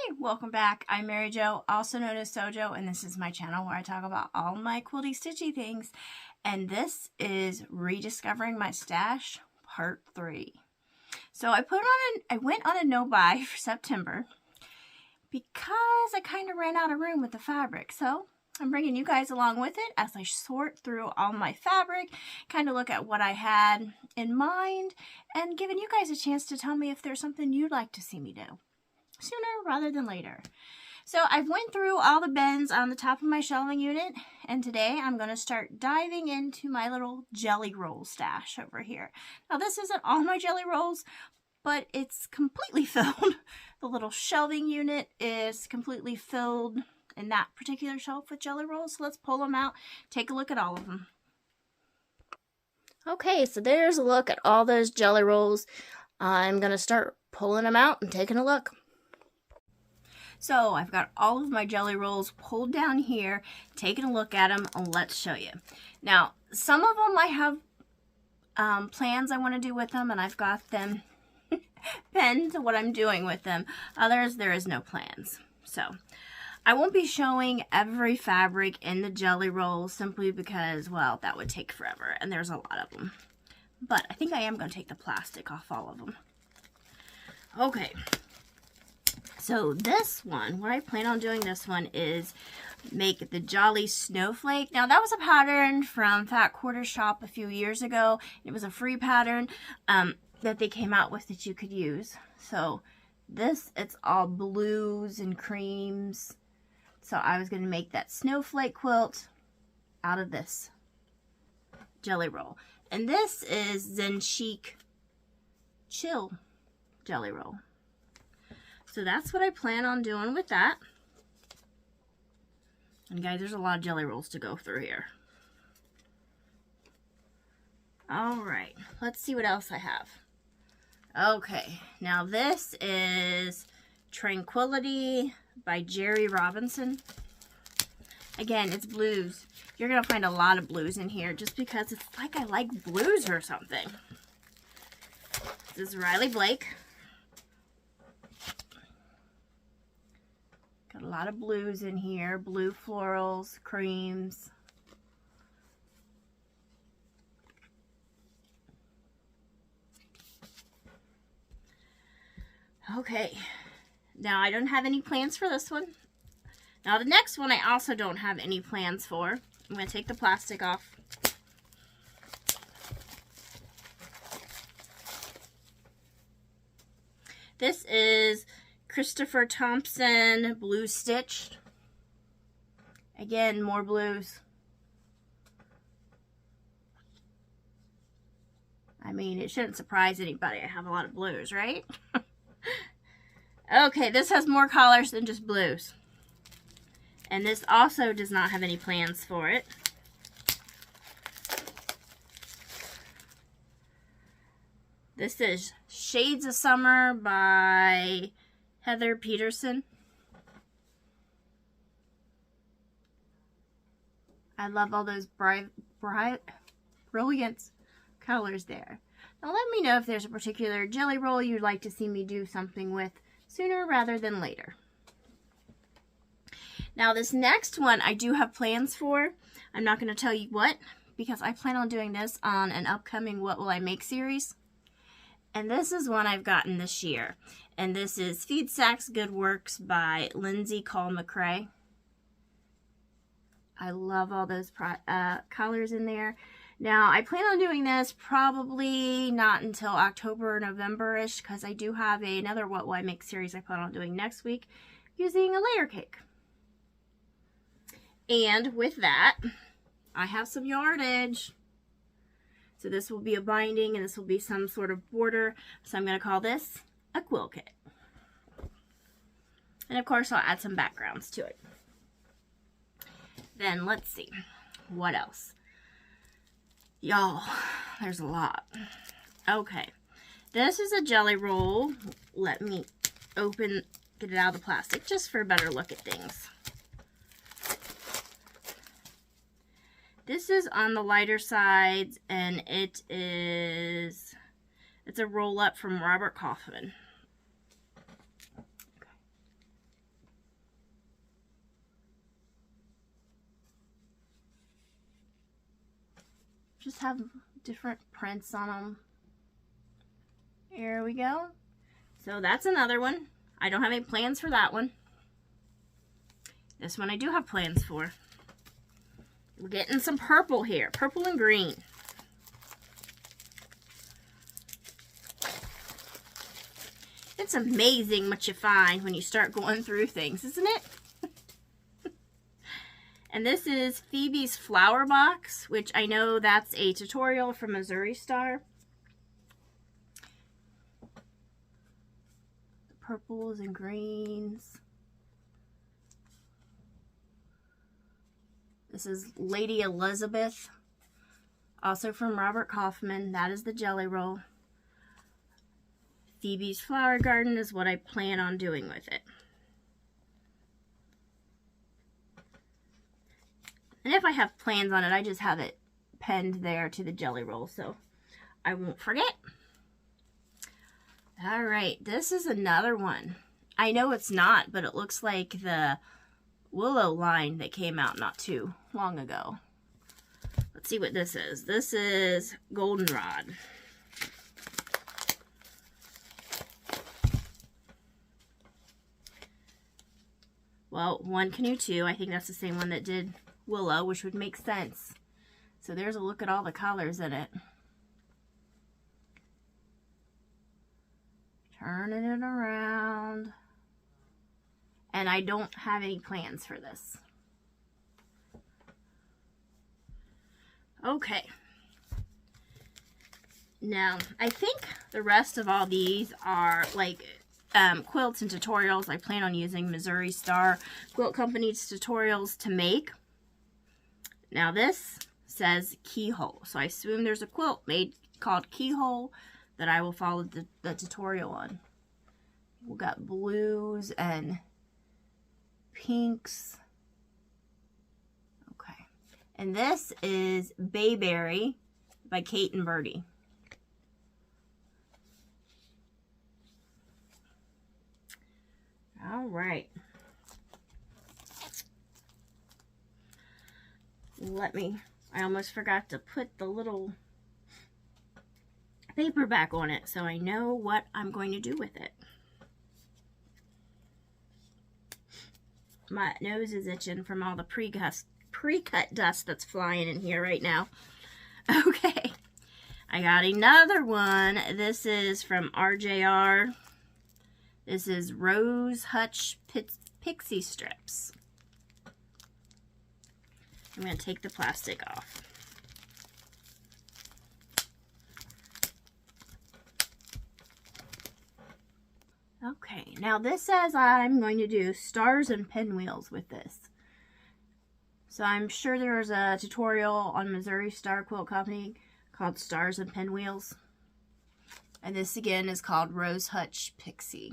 Hi, welcome back. I'm Mary Jo, also known as Sewjo, and this is my channel where I talk about all my quilty stitchy things. And this is Rediscovering My Stash, Part 3. So I went on a no-buy for September because I kind of ran out of room with the fabric. So I'm bringing you guys along with it as I sort through all my fabric, kind of look at what I had in mind, and giving you guys a chance to tell me if there's something you'd like to see me do sooner rather than later. So I've went through all the bins on the top of my shelving unit, and today I'm going to start diving into my little jelly roll stash over here. Now this isn't all my jelly rolls, but it's completely filled. The little shelving unit is completely filled in that particular shelf with jelly rolls. So let's pull them out, take a look at all of them. Okay, so there's a look at all those jelly rolls. I'm going to start pulling them out and taking a look. So I've got all of my jelly rolls pulled down here, taking a look at them, and let's show you. Now, some of them I have plans I want to do with them, and I've got them pinned to what I'm doing with them. Others, there is no plans. So I won't be showing every fabric in the jelly roll simply because, well, that would take forever, and there's a lot of them. But I think I am going to take the plastic off all of them. Okay. So this one, what I plan on doing this one is make the Jolly Snowflake. Now that was a pattern from Fat Quarter Shop a few years ago. It was a free pattern that they came out with that you could use. So this, it's all blues and creams. So I was going to make that snowflake quilt out of this jelly roll. And this is Zen Chic Chill jelly roll. So that's what I plan on doing with that. And guys, there's a lot of jelly rolls to go through here. Alright, let's see what else I have. Okay, now this is Tranquility by Jerry Robinson. Again, it's blues. You're going to find a lot of blues in here just because it's like I like blues or something. This is Riley Blake. Got a lot of blues in here, blue florals, creams. Okay, now I don't have any plans for this one. Now the next one I also don't have any plans for. I'm going to take the plastic off. This is Christopher Thompson Blue Stitched. Again, more blues. I mean, it shouldn't surprise anybody. I have a lot of blues, right? Okay, this has more colors than just blues. And this also does not have any plans for it. This is Shades of Summer by Heather Peterson. I love all those bright, brilliant colors there. Now let me know if there's a particular jelly roll you'd like to see me do something with sooner rather than later. Now this next one I do have plans for. I'm not going to tell you what because I plan on doing this on an upcoming What Will I Make series. And this is one I've gotten this year. And this is Feed Sacks Good Works by Lindsay Cole McCrae. I love all those colors in there. Now, I plan on doing this probably not until October or November-ish because I do have another What Will I Make series I plan on doing next week using a layer cake. And with that, I have some yardage. So this will be a binding and this will be some sort of border. So I'm going to call this a quill kit. And of course I'll add some backgrounds to it. Then let's see. What else? Y'all, there's a lot. Okay. This is a jelly roll. Let me get it out of the plastic just for a better look at things. This is on the lighter sides, and it's a roll-up from Robert Kaufman. just have different prints on them. Here we go. So that's another one. I don't have any plans for that one. This one I do have plans for. We're getting some purple here. Purple and green. It's amazing what you find when you start going through things, isn't it? And this is Phoebe's Flower Box, which I know that's a tutorial from Missouri Star. Purples and greens. This is Lady Elizabeth, also from Robert Kaufman. That is the jelly roll. Phoebe's Flower Garden is what I plan on doing with it. And if I have plans on it, I just have it penned there to the jelly roll so I won't forget. All right, this is another one. I know it's not, but it looks like the Willow line that came out not too long ago. Let's see what this is. This is Goldenrod. Well, one canoe two. I think that's the same one that did Willow, which would make sense. So there's a look at all the colors in it. Turning it around. And I don't have any plans for this. Okay. Now, I think the rest of all these are like quilts and tutorials. I plan on using Missouri Star Quilt Company's tutorials to make. Now this says Keyhole. So I assume there's a quilt made called Keyhole that I will follow the tutorial on. We've got blues and pinks. Okay. And this is Bayberry by Kate and Birdie. All right. I almost forgot to put the little paper back on it so I know what I'm going to do with it. My nose is itching from all the pre-cut dust that's flying in here right now. Okay. I got another one. This is from RJR. This is Rose Hutch Pixie Strips. I'm going to take the plastic off. Okay, now this says I'm going to do stars and pinwheels with this. So I'm sure there's a tutorial on Missouri Star Quilt Company called Stars and Pinwheels. And this again is called Rose Hutch Pixie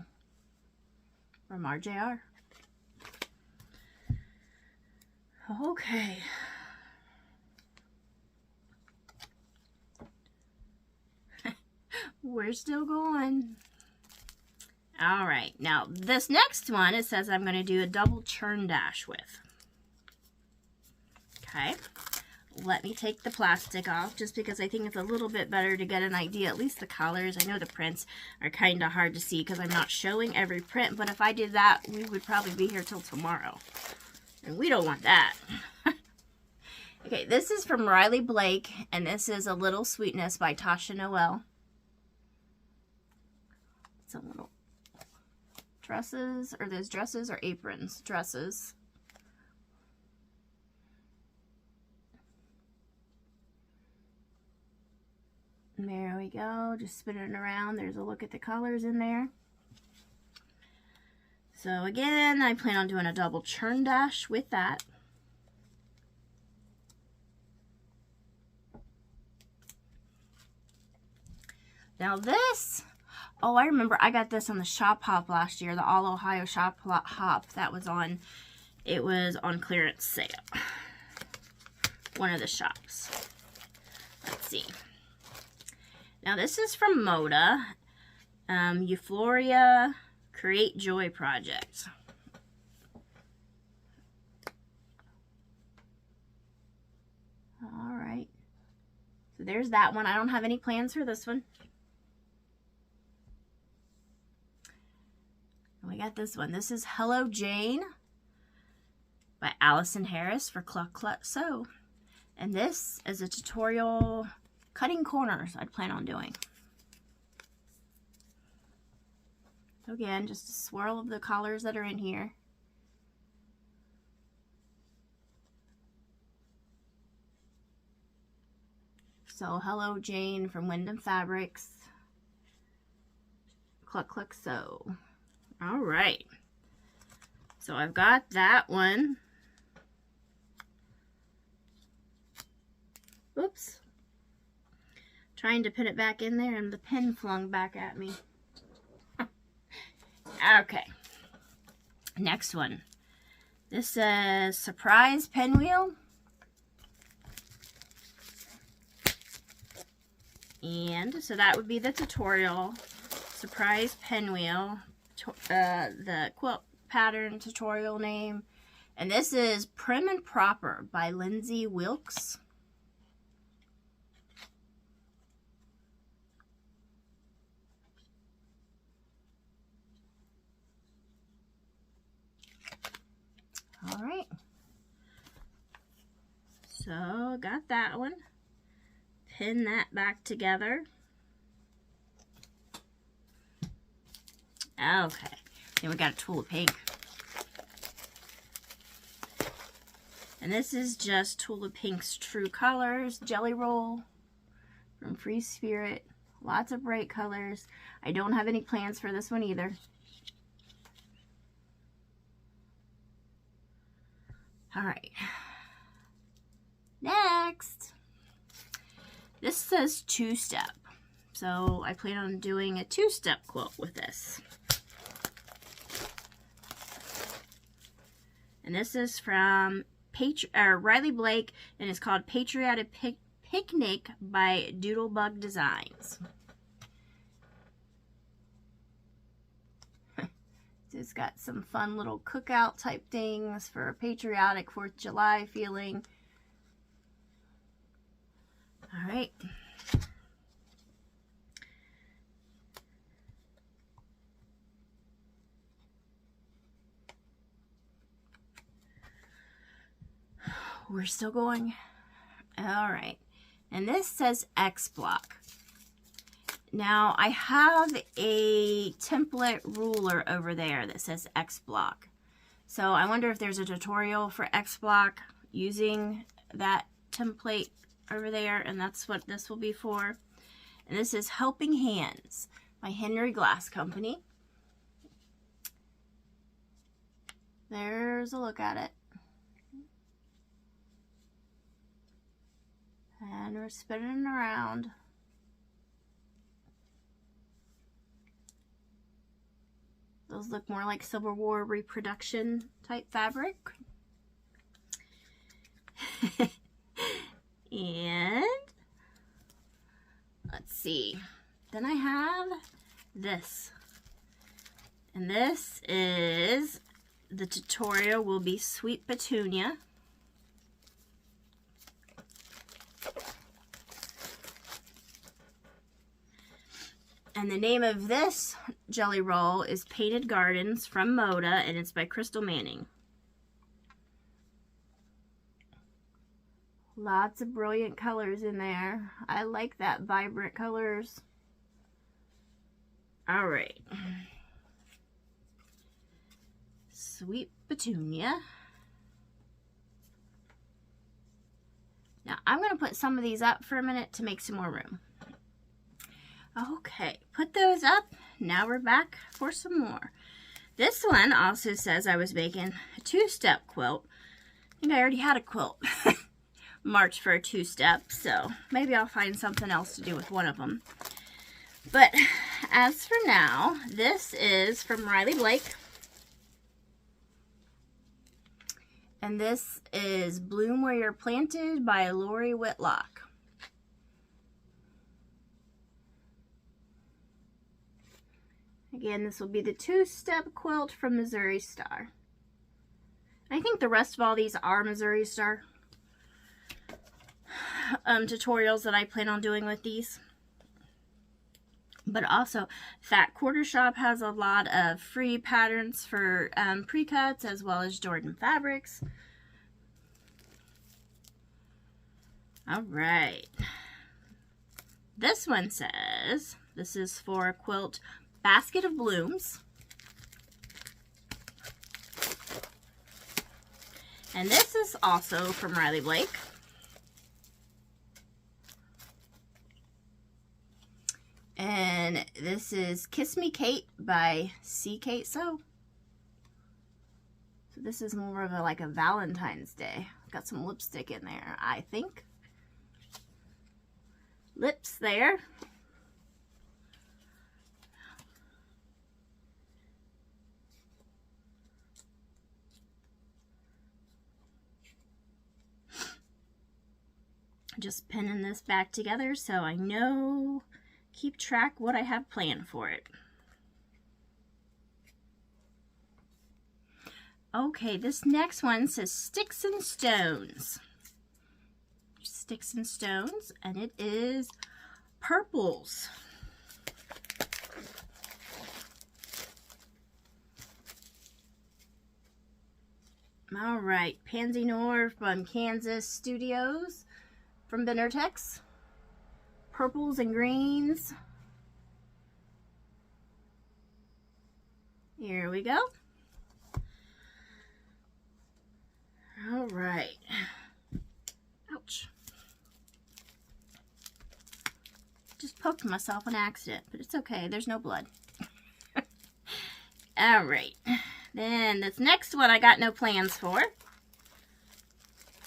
from RJR. Okay. We're still going. All right, now this next one, it says I'm going to do a double churn dash with. Okay, let me take the plastic off just because I think it's a little bit better to get an idea, at least the colors. I know the prints are kind of hard to see because I'm not showing every print, but if I did that, we would probably be here till tomorrow. And we don't want that. Okay, this is from Riley Blake, and this is A Little Sweetness by Tasha Noel. It's a little dresses, or those dresses or aprons? Dresses. And there we go, just spinning it around. There's a look at the colors in there. So again, I plan on doing a double churn dash with that. Now this, oh, I remember I got this on the Shop Hop last year, the All Ohio Shop Hop. That was on, it was on clearance sale. One of the shops. Let's see. Now this is from Moda, Euphoria Create Joy Project. All right. So there's that one. I don't have any plans for this one. And we got this one. This is Hello Jane by Allison Harris for Cluck Cluck Sew. And this is a tutorial cutting corners I'd plan on doing. So again, just a swirl of the colors that are in here. So Hello Jane from Wyndham Fabrics. Cluck Cluck Sew. All right. So I've got that one. Oops. Trying to put it back in there and the pin flung back at me. Okay. Next one. This says Surprise Pinwheel. And so that would be the tutorial. Surprise Pinwheel. The quilt pattern tutorial name. And this is Prim and Proper by Lindsay Wilkes. All right. So got that one. Pin that back together. Okay. Then we got a Tulle Pink. And this is just Tulle Pink's True Colors Jelly Roll from Free Spirit. Lots of bright colors. I don't have any plans for this one either. All right. Next. This says 2-step. So I plan on doing a 2-step quilt with this. And this is from Riley Blake, and it's called Patriotic Picnic by Doodlebug Designs. It's got some fun little cookout type things for a patriotic 4th of July feeling. All right. We're still going. All right. And this says X block. Now, I have a template ruler over there that says X block. So I wonder if there's a tutorial for X block using that template over there, and that's what this will be for. And this is Helping Hands by Henry Glass Company. There's a look at it. And we're spinning around. Those look more like Civil War reproduction type fabric. And let's see. Then I have this. And this is, the tutorial will be Sweet Petunia. And the name of this jelly roll is Painted Gardens from Moda, and it's by Crystal Manning. Lots of brilliant colors in there. I like that vibrant colors. All right. Sweet Petunia. Now I'm going to put some of these up for a minute to make some more room. Okay, put those up. Now we're back for some more. This one also says I was making a 2-step quilt. I think I already had a quilt marked for a 2-step, so maybe I'll find something else to do with one of them. But as for now, this is from Riley Blake. And this is Bloom Where You're Planted by Lori Whitlock. Again, this will be the 2-step quilt from Missouri Star. I think the rest of all these are Missouri Star. tutorials that I plan on doing with these. But also, Fat Quarter Shop has a lot of free patterns for pre-cuts, as well as Jordan Fabrics. All right. This one says, this is for a quilt Basket of Blooms. And this is also from Riley Blake. And this is Kiss Me Kate by C. Kate Sew. So this is more of a, like a Valentine's Day. Got some lipstick in there, I think. Lips there. Just pinning this back together so I know, keep track what I have planned for it. Okay, this next one says Sticks and Stones. Sticks and Stones, and it is purples. All right, Pansy Noir from Kansas Studios from Benartex. Purples and greens. Here we go. All right. Ouch. Just poked myself on accident, but it's okay. There's no blood. All right. Then this next one I got no plans for.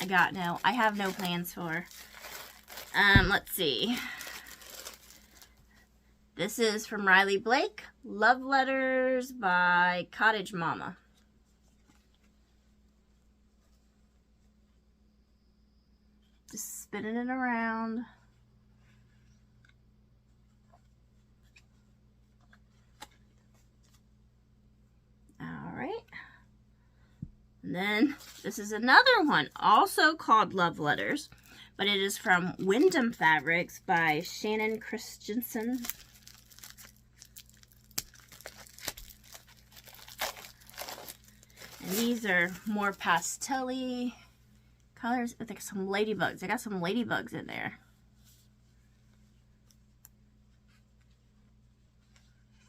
I have no plans for. Let's see. This is from Riley Blake. Love Letters by Cottage Mama. Just spinning it around. All right. And then this is another one, also called Love Letters, but it is from Wyndham Fabrics by Shannon Christensen. And these are more pastel-y colors. I think some ladybugs. I got some ladybugs in there.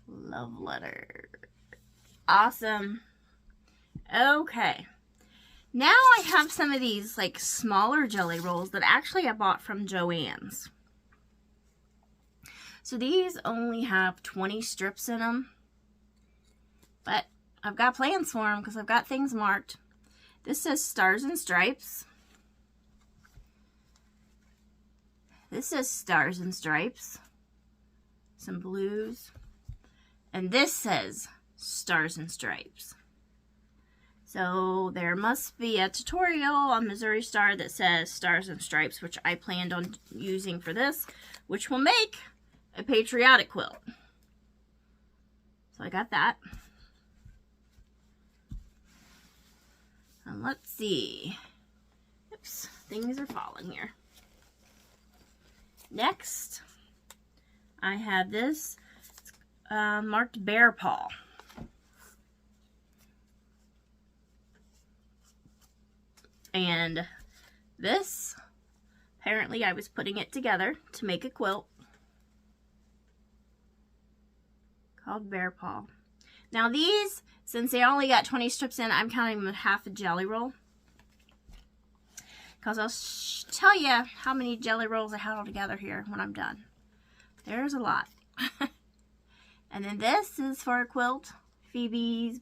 Love Letter. Awesome. Okay. Now I have some of these like smaller jelly rolls that actually I bought from Joann's. So these only have 20 strips in them. But I've got plans for them because I've got things marked. This says Stars and Stripes. This says Stars and Stripes. Some blues. And this says Stars and Stripes. So there must be a tutorial on Missouri Star that says Stars and Stripes, which I planned on using for this, which will make a patriotic quilt. So I got that. And let's see. Oops, things are falling here. Next, I have this marked Bear Paw. And this, apparently I was putting it together to make a quilt called Bear Paw. Now these, since they only got 20 strips in, I'm counting them half a jelly roll. Because I'll tell you how many jelly rolls I had all together here when I'm done. There's a lot. And then this is for a quilt, Phoebe's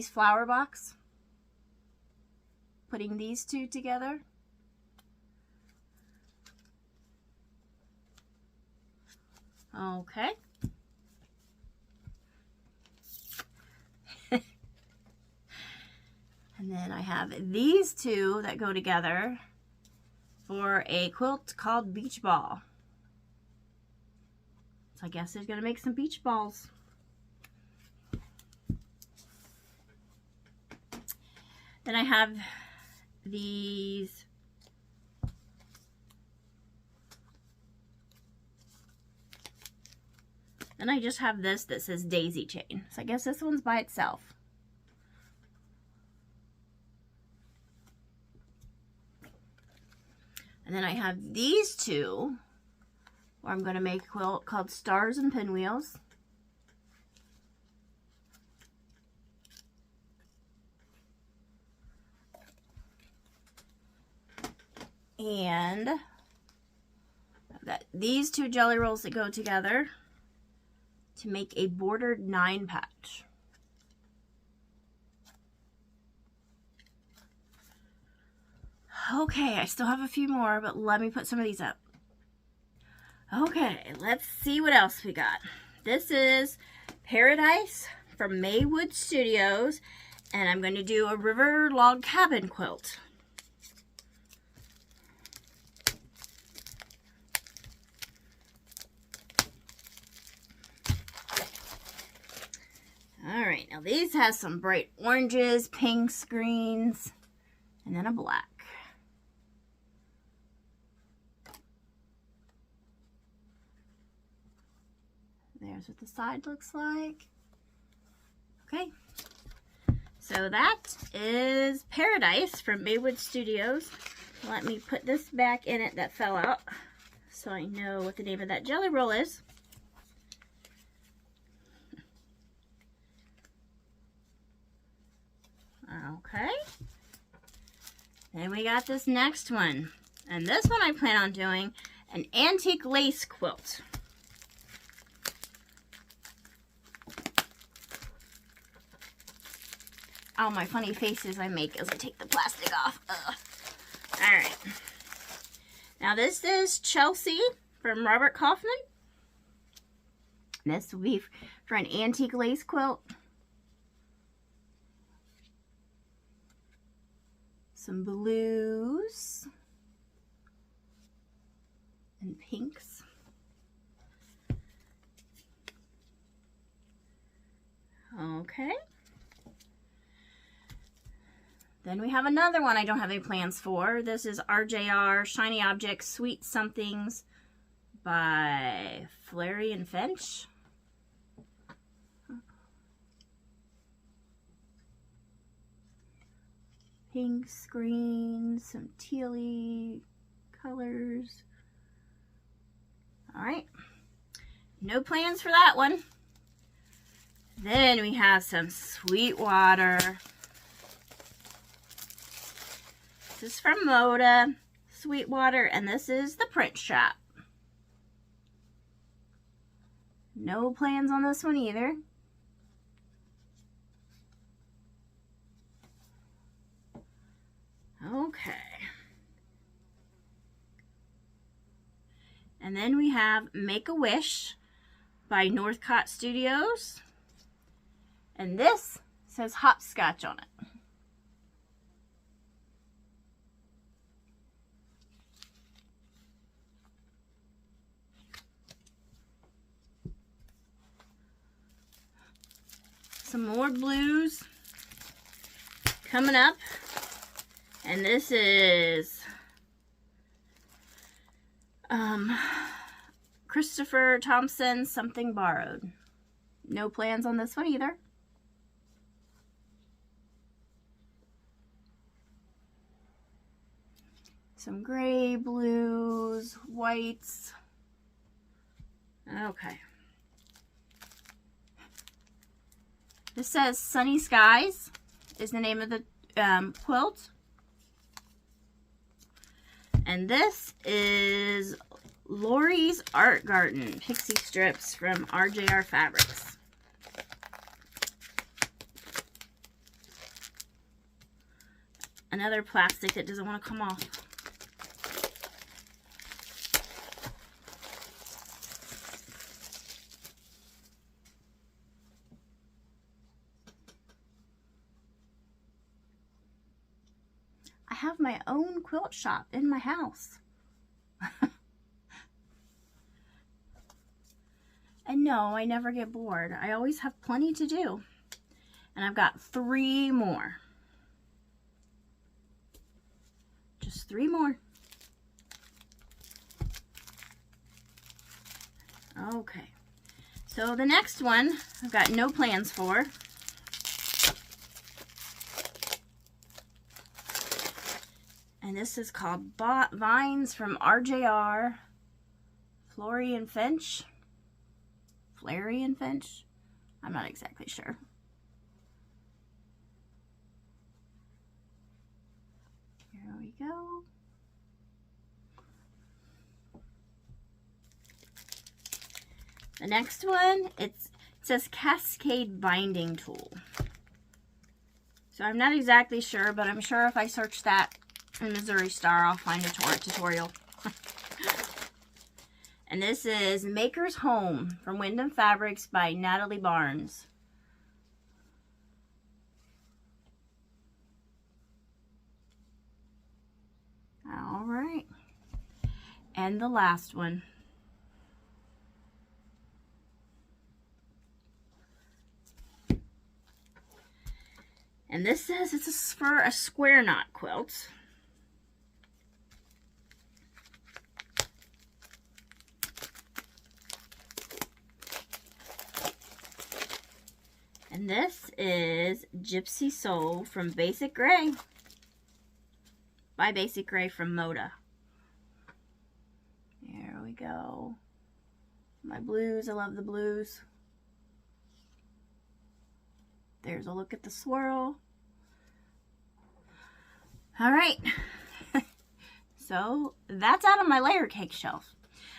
flower box. Putting these two together. Okay. And then I have these two that go together for a quilt called Beach Ball. So I guess they're going to make some beach balls. Then I have these Then I just have this that says daisy chain. So I guess this one's by itself. And then I have these two, where I'm going to make a quilt called Stars and Pinwheels. And I've got these two jelly rolls that go together to make a bordered 9 patch. Okay, I still have a few more, but let me put some of these up. Okay, let's see what else we got. This is Paradise from Maywood Studios, and I'm going to do a river log cabin quilt. Alright, now these have some bright oranges, pinks, greens, and then a black. There's what the side looks like. Okay, so that is Paradise from Maywood Studios. Let me put this back in it that fell out so I know what the name of that jelly roll is. Okay, then we got this next one, and this one I plan on doing an antique lace quilt. All my funny faces I make as I take the plastic off. Alright, now this is Chelsea from Robert Kaufman. This will be for an antique lace quilt. Some blues and pinks. Okay. Then we have another one I don't have any plans for. This is RJR Shiny Objects Sweet Somethings by Flurry and Finch. Pinks, greens, some tealy colors. Alright, no plans for that one. Then we have some Sweetwater. This is from Moda, Sweetwater, and this is the print shop. No plans on this one either. Okay. And then we have Make-A-Wish by Northcott Studios. And this says Hopscotch on it. Some more blues coming up. And this is Christopher Thompson, Something Borrowed. No plans on this one either. Some gray, blues, whites. Okay. This says Sunny Skies is the name of the quilt. And this is Lori's Art Garden Pixie Strips from RJR Fabrics. Another plastic that doesn't want to come off. I have my own quilt shop in my house. And no, I never get bored. I always have plenty to do. And I've got 3 more. Just 3 more. Okay. So So the next one, I've got no plans for. And this is called Vines from RJR. Florian Finch. Flarian Finch? I'm not exactly sure. Here we go. The next one, it says Cascade Binding Tool. So I'm not exactly sure, but I'm sure if I search that in Missouri Star, I'll find a tutorial. And this is Maker's Home from Wyndham Fabrics by Natalie Barnes. All right. And the last one. And this says it's for a square knot quilt. And this is Gypsy Soul from Basic Gray. By Basic Gray from Moda. There we go. My blues, I love the blues. There's a look at the swirl. All right. So that's out of my layer cake shelf.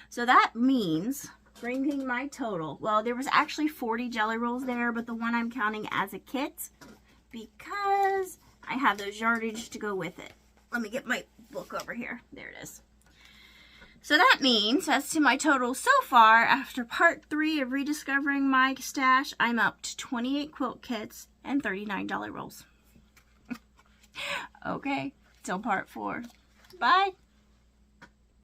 So that means bringing my total. Well, there was actually 40 jelly rolls there, but the one I'm counting as a kit because I have those yardage to go with it. Let me get my book over here. There it is. So that means, as to my total so far, after part 3 of rediscovering my stash, I'm up to 28 quilt kits and 39 jelly rolls. Okay, till part 4. Bye.